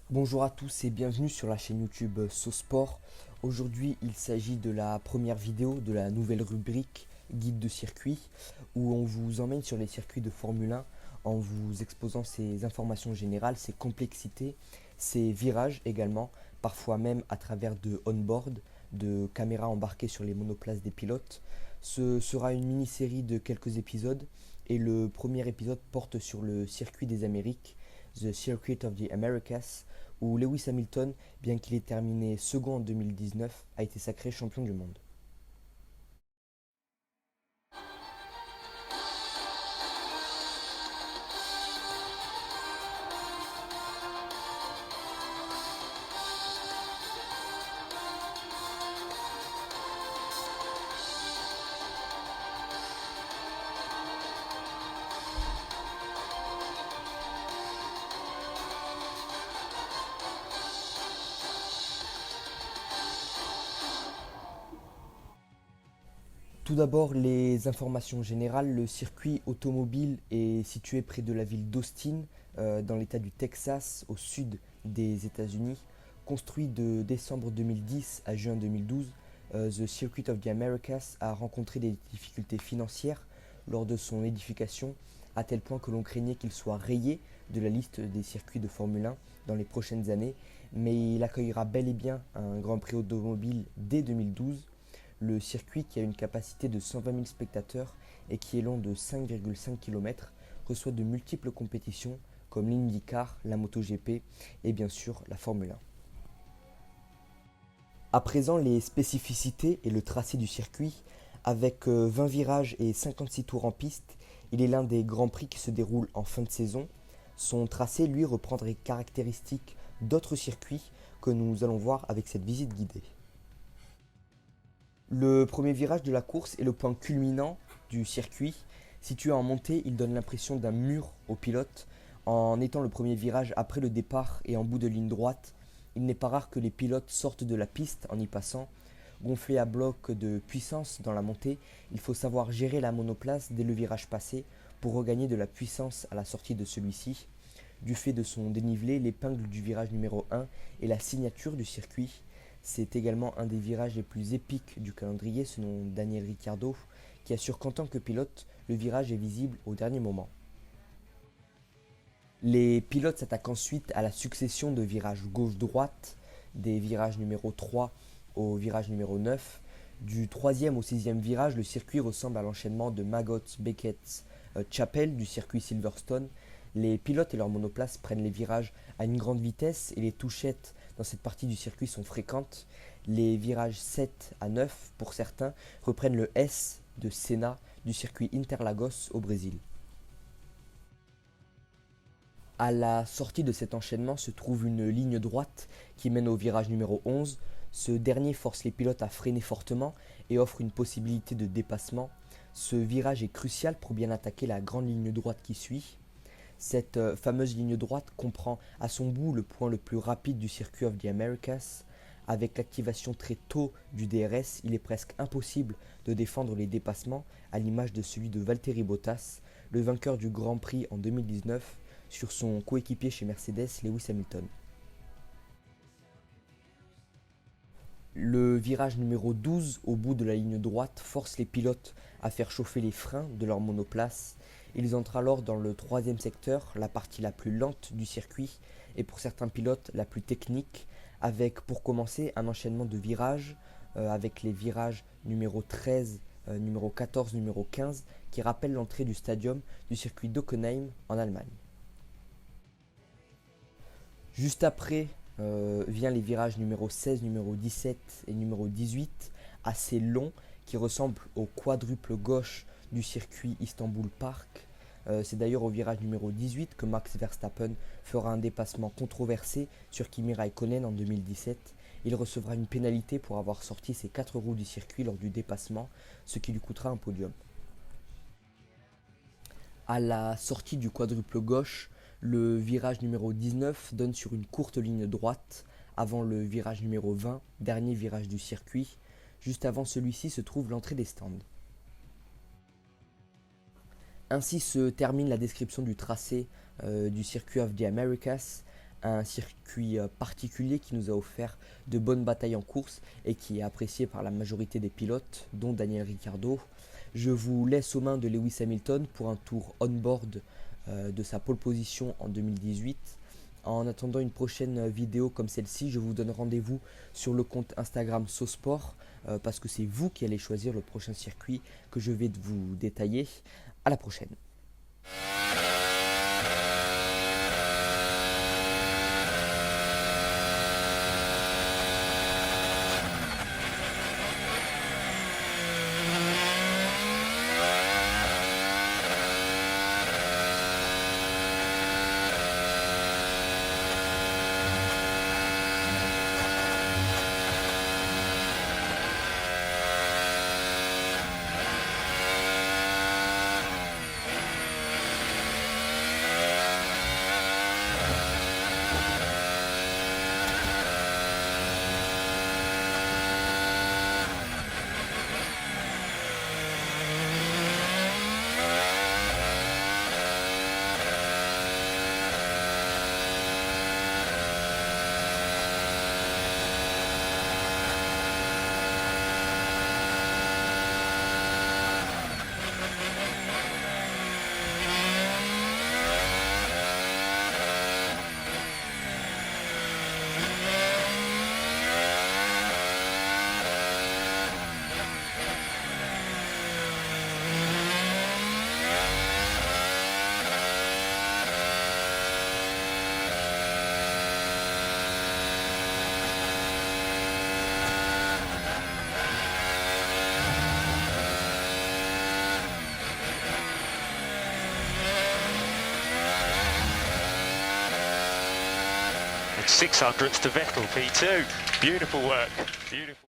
Bonjour à tous et bienvenue sur la chaîne YouTube SoSport. Aujourd'hui, il s'agit de la première vidéo de la nouvelle rubrique Guide de circuit où on vous emmène sur les circuits de Formule 1 en vous exposant ses informations générales, ses complexités, ses virages également, parfois même à travers de on-board, de caméras embarquées sur les monoplaces des pilotes. Ce sera une mini-série de quelques épisodes et le premier épisode porte sur le circuit des Amériques, The Circuit of the Americas, où Lewis Hamilton, bien qu'il ait terminé second en 2019, a été sacré champion du monde. Tout d'abord, les informations générales. Le circuit automobile est situé près de la ville d'Austin, dans l'état du Texas, au sud des États-Unis. Construit de décembre 2010 à juin 2012, The Circuit of the Americas a rencontré des difficultés financières lors de son édification, à tel point que l'on craignait qu'il soit rayé de la liste des circuits de Formule 1 dans les prochaines années. Mais il accueillera bel et bien un Grand Prix automobile dès 2012. Le circuit, qui a une capacité de 120 000 spectateurs et qui est long de 5,5 km, reçoit de multiples compétitions comme l'IndyCar, la MotoGP et bien sûr la Formule 1. À présent, les spécificités et le tracé du circuit. Avec 20 virages et 56 tours en piste, il est l'un des grands prix qui se déroulent en fin de saison. Son tracé, lui, reprend les caractéristiques d'autres circuits que nous allons voir avec cette visite guidée. Le premier virage de la course est le point culminant du circuit. Situé en montée, il donne l'impression d'un mur au pilote. En étant le premier virage après le départ et en bout de ligne droite, il n'est pas rare que les pilotes sortent de la piste en y passant. Gonflé à bloc de puissance dans la montée, il faut savoir gérer la monoplace dès le virage passé pour regagner de la puissance à la sortie de celui-ci. Du fait de son dénivelé, l'épingle du virage numéro 1 est la signature du circuit. C'est également un des virages les plus épiques du calendrier selon Daniel Ricciardo, qui assure qu'en tant que pilote, le virage est visible au dernier moment. Les pilotes s'attaquent ensuite à la succession de virages gauche-droite, des virages numéro 3 au virage numéro 9. Du troisième au sixième virage, le circuit ressemble à l'enchaînement de Maggots, Beckett, Chapel du circuit Silverstone. Les pilotes et leurs monoplaces prennent les virages à une grande vitesse et les touchettes dans cette partie du circuit sont fréquentes. Les virages 7 à 9 pour certains reprennent le S de Senna du circuit Interlagos au Brésil. À la sortie de cet enchaînement se trouve une ligne droite qui mène au virage numéro 11. Ce dernier force les pilotes à freiner fortement et offre une possibilité de dépassement. Ce virage est crucial pour bien attaquer la grande ligne droite qui suit. Cette fameuse ligne droite comprend à son bout le point le plus rapide du Circuit of the Americas. Avec l'activation très tôt du DRS, il est presque impossible de défendre les dépassements, à l'image de celui de Valtteri Bottas, le vainqueur du Grand Prix en 2019, sur son coéquipier chez Mercedes, Lewis Hamilton. Le virage numéro 12 au bout de la ligne droite force les pilotes à faire chauffer les freins de leur monoplace. Ils entrent alors dans le troisième secteur, la partie la plus lente du circuit et pour certains pilotes la plus technique, avec pour commencer un enchaînement de virages avec les virages numéro 13, numéro 14, numéro 15 qui rappellent l'entrée du stadium du circuit d'Hockenheim en Allemagne. Juste après vient les virages numéro 16, numéro 17 et numéro 18, assez longs, qui ressemblent au quadruple gauche du circuit Istanbul Park. C'est d'ailleurs au virage numéro 18 que Max Verstappen fera un dépassement controversé sur Kimi Raikkonen en 2017. Il recevra une pénalité pour avoir sorti ses 4 roues du circuit lors du dépassement, ce qui lui coûtera un podium. À la sortie du quadruple gauche, le virage numéro 19 donne sur une courte ligne droite avant le virage numéro 20, dernier virage du circuit. Juste avant celui-ci se trouve l'entrée des stands. Ainsi se termine la description du tracé du Circuit of the Americas un circuit particulier qui nous a offert de bonnes batailles en course et qui est apprécié par la majorité des pilotes, dont Daniel Ricciardo. Je vous laisse aux mains de Lewis Hamilton pour un tour on-board de sa pole position en 2018. En attendant une prochaine vidéo comme celle-ci, je vous donne rendez-vous sur le compte Instagram SoSport parce que c'est vous qui allez choisir le prochain circuit que je vais vous détailler. À la prochaine. It's 600ths to Vettel, P2. Beautiful work. Beautiful.